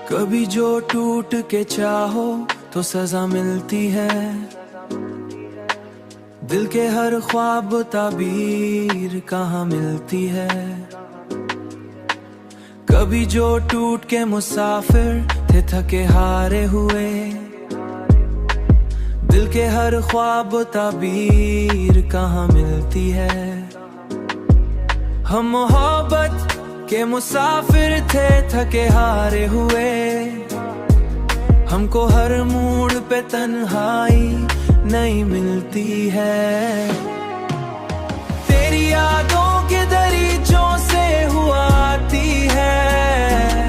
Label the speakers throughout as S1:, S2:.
S1: कभी जो टूट के चाहो तो सजा मिलती है। दिल के हर ख्वाब ताबीर कहाँ मिलती है। कभी जो टूट के मुसाफिर थे थके हारे हुए। दिल के हर ख्वाब ताबीर कहाँ मिलती है। हम मोहब्बत के मुसाफिर थे थके हारे हुए। हमको हर मूड पे तन्हाई नहीं मिलती है। तेरी यादों के दरीचों से हुआ आती है,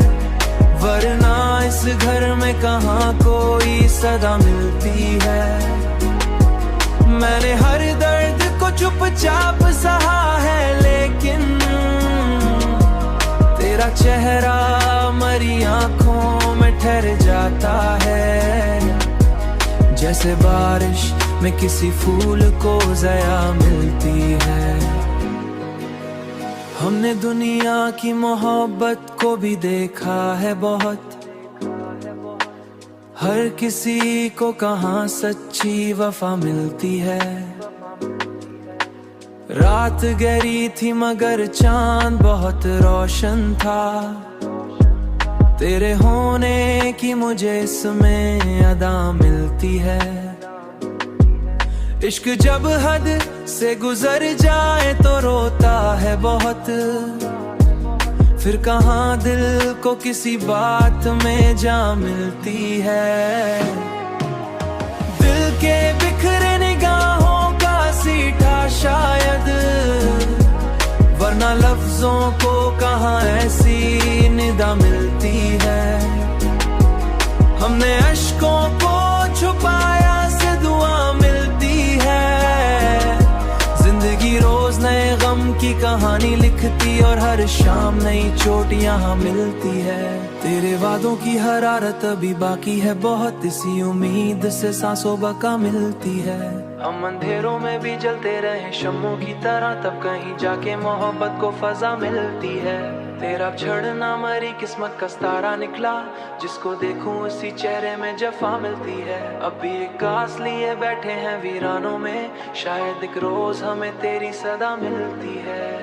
S1: वरना इस घर में कहाँ कोई सदा मिलती है। मैंने हर दर्द को चुपचाप सहा है, लेकिन तेरा चेहरा मरी आंखों में ठहर जाता है। जैसे बारिश में किसी फूल को ज़या मिलती है। हमने दुनिया की मोहब्बत को भी देखा है बहुत। हर किसी को कहाँ सच्ची वफा मिलती है। रात गहरी थी मगर चांद बहुत रोशन था। तेरे होने की मुझे इसमें अदा मिलती है। इश्क जब हद से गुजर जाए तो रोता है बहुत। फिर कहाँ दिल को किसी बात में जा मिलती है। दिल के बिखरे निगाहों का सीठा शायद, वरना लफ्जों को कहाँ ऐसी निदा मिलती है। हमने अश्कों को छुपाया से दुआ मिलती है। जिंदगी रोज नए गम की कहानी लिखती और हर शाम नई चोट यहाँ मिलती है। तेरे वादों की हरारत अभी बाकी है बहुत, इसी उम्मीद से सांसों बका मिलती है। हम अंधेरों में भी जलते रहे शम्मों की तरह, तब कहीं जाके मोहब्बत को फजा मिलती है। तेरा छड़ना मरी किस्मत का सितारा निकला, जिसको देखूं उसी चेहरे में जफा मिलती है। अब भी एक आस लिए बैठे हैं वीरानों में, शायद एक रोज हमें तेरी सदा मिलती है।